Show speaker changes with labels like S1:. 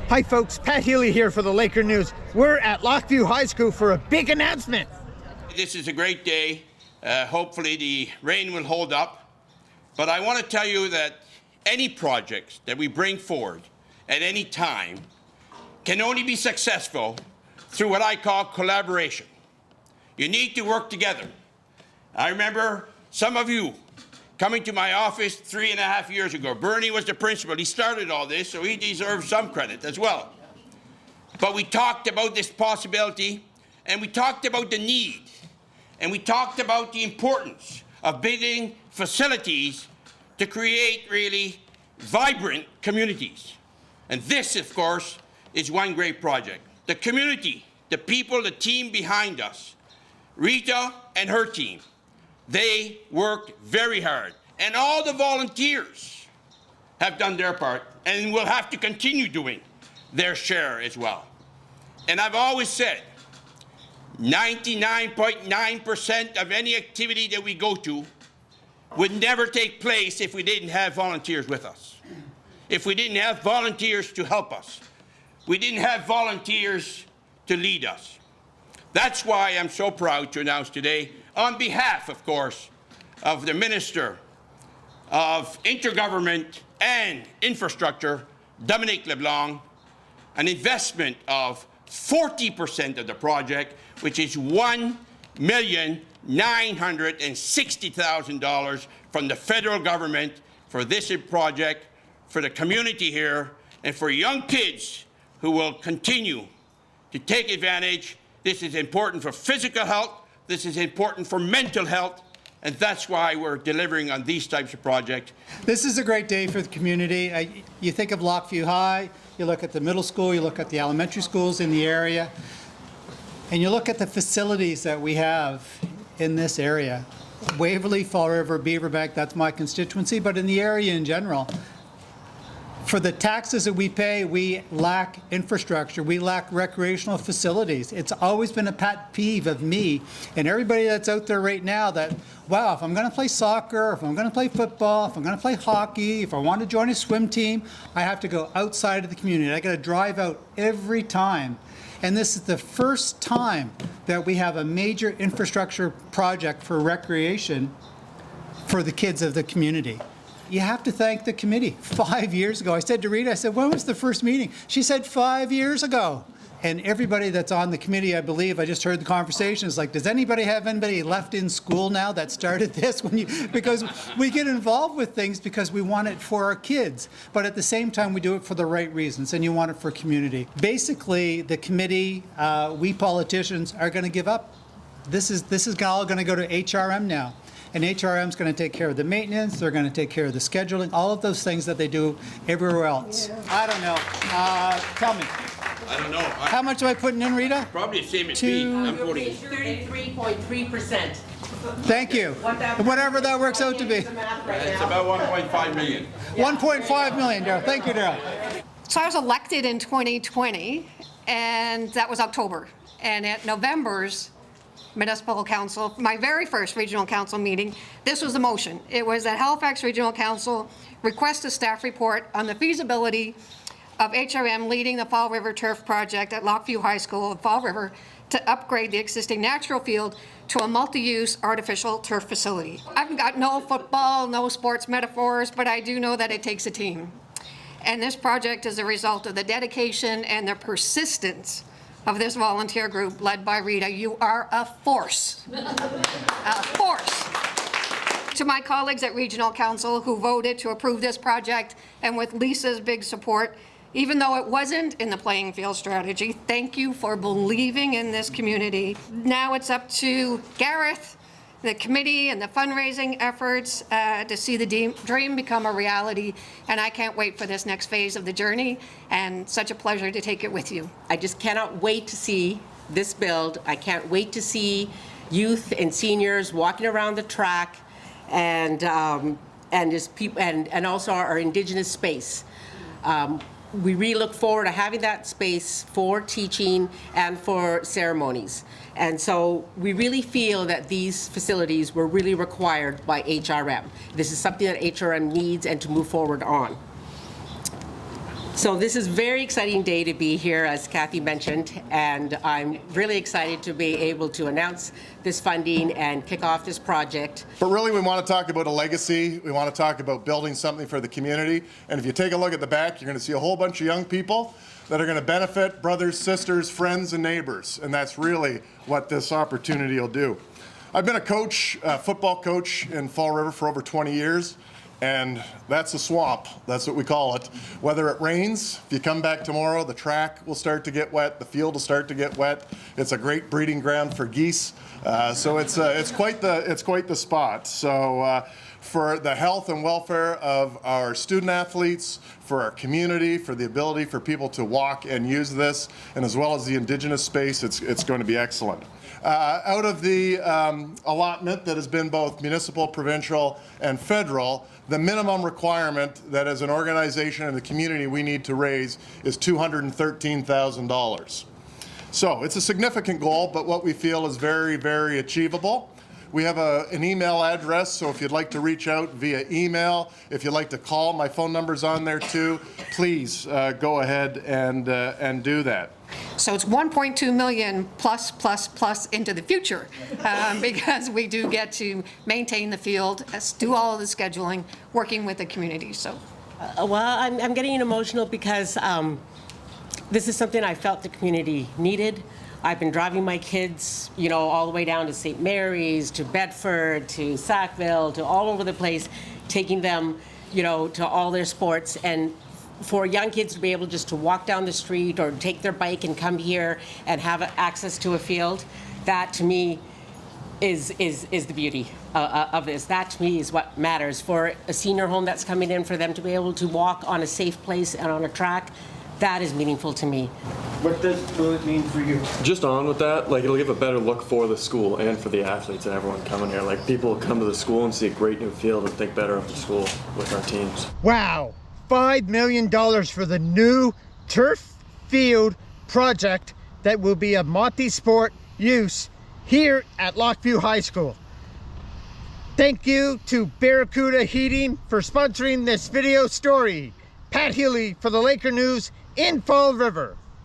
S1: Hi folks, Pat Healy here for the Laker News. We're at Lockview High School for a big announcement.
S2: This is a great day. Hopefully the rain will hold up. But I want to tell you that any projects that we bring forward at any time can only be successful through what I call collaboration. You need to work together. I remember some of you coming to my office 3.5 years ago. Bernie was the principal. He started all this, so he deserves some credit as well. But we talked about this possibility, and we talked about the need, and we talked about the importance of building facilities to create really vibrant communities. And this, of course, is one great project. The community, the people, the team behind us, Rita and her team, they worked very hard, and all the volunteers have done their part and will have to continue doing their share as well. And I've always said 99.9% of any activity that we go to would never take place if we didn't have volunteers with us, if we didn't have volunteers to help us, we didn't have volunteers to lead us. That's why I'm so proud to announce today, on behalf, of course, of the Minister of Intergovernment and Infrastructure, Dominic LeBlanc, an investment of 40% of the project, which is $1,960,000 from the federal government for this project, for the community here, and for young kids who will continue to take advantage. This is important for physical health. This is important for mental health, and that's why we're delivering on these types of projects.
S3: This is a great day for the community. You think of Lockview High, you look at the middle school, you look at the elementary schools in the area, and you look at the facilities that we have in this area. Waverley, Fall River, Beaver Bank, that's my constituency, but in the area in general, for the taxes that we pay, we lack infrastructure. We lack recreational facilities. It's always been a pet peeve of me and everybody that's out there right now that, wow, if I'm going to play soccer, if I'm going to play football, if I'm going to play hockey, if I want to join a swim team, I have to go outside of the community. I got to drive out every time. And this is the first time that we have a major infrastructure project for recreation for the kids of the community. You have to thank the committee. 5 years ago, I said to Rita, I said, when was the first meeting? She said 5 years ago. And everybody that's on the committee, I believe, I just heard the conversation, is like, does anybody have anybody left in school now that started this? Because we get involved with things because we want it for our kids, but at the same time, we do it for the right reasons, and you want it for community. Basically, the committee, we politicians are going to give up. This is all going to go to HRM now. And HRM is going to take care of the maintenance, they're going to take care of the scheduling, all of those things that they do everywhere else. I don't know. Tell me.
S2: I don't know.
S3: How much am I putting in, Rita?
S2: Probably the same as me. I'm voting.
S4: 33.3%.
S3: Thank you. Whatever that works out to be.
S2: It's about 1.5 million.
S3: 1.5 million, Darrell. Thank you, Darrell.
S5: So I was elected in 2020, and that was October. And at November's Municipal Council, my very first Regional Council meeting, this was the motion. It was that Halifax Regional Council request a staff report on the feasibility of HRM leading the Fall River Turf Project at Lockview High School of Fall River to upgrade the existing natural field to a multi-use artificial turf facility. I've got no football, no sports metaphors, but I do know that it takes a team. And this project is a result of the dedication and the persistence of this volunteer group led by Rita. You are a force. A force. To my colleagues at Regional Council who voted to approve this project, and with Lisa's big support, even though it wasn't in the playing field strategy, thank you for believing in this community. Now it's up to Gareth, the committee, and the fundraising efforts to see the dream become a reality. And I can't wait for this next phase of the journey, and such a pleasure to take it with you.
S4: I just cannot wait to see this build. I can't wait to see youth and seniors walking around the track, and just people, and also our Indigenous space. We really look forward to having that space for teaching and for ceremonies. And so we really feel that these facilities were really required by HRM. This is something that HRM needs and to move forward on. So this is a very exciting day to be here, as Cathy mentioned, and I'm really excited to be able to announce this funding and kick off this project.
S6: But really, we want to talk about a legacy. We want to talk about building something for the community. And if you take a look at the back, you're going to see a whole bunch of young people that are going to benefit brothers, sisters, friends, and neighbors. And that's really what this opportunity will do. I've been a coach, football coach in Fall River for over 20 years. And that's a swamp. That's what we call it. Whether it rains, if you come back tomorrow, the track will start to get wet, the field will start to get wet. It's a great breeding ground for geese. So it's quite the spot. So for the health and welfare of our student athletes, for our community, for the ability for people to walk and use this, and as well as the Indigenous space, it's going to be excellent. Out of the allotment that has been both municipal, provincial, and federal, the minimum requirement that as an organization and the community we need to raise is $213,000. So it's a significant goal, but what we feel is very, very achievable. We have an email address, so if you'd like to reach out via email, if you'd like to call, my phone number's on there too, please go ahead and do that.
S5: So it's 1.2 million plus into the future, because we do get to maintain the field, do all of the scheduling, working with the community. So,
S4: Well, I'm getting emotional because this is something I felt the community needed. I've been driving my kids, you know, all the way down to St. Mary's, to Bedford, to Sackville, to all over the place, taking them, you know, to all their sports. And for young kids to be able just to walk down the street or take their bike and come here and have access to a field, that to me is the beauty of this. That to me is what matters. For a senior home that's coming in, for them to be able to walk on a safe place and on a track, that is meaningful to me.
S7: What will it mean for you? Just on with that, like it'll give a better look for the school and for the athletes and everyone coming here. Like people will come to the school and see a great new field and think better of the school with our teams.
S1: Wow, $5 million for the new turf field project that will be of multi-sport use here at Lockview High School. Thank you to Barracuda Heating for sponsoring this video story. Pat Healy for the Laker News in Fall River.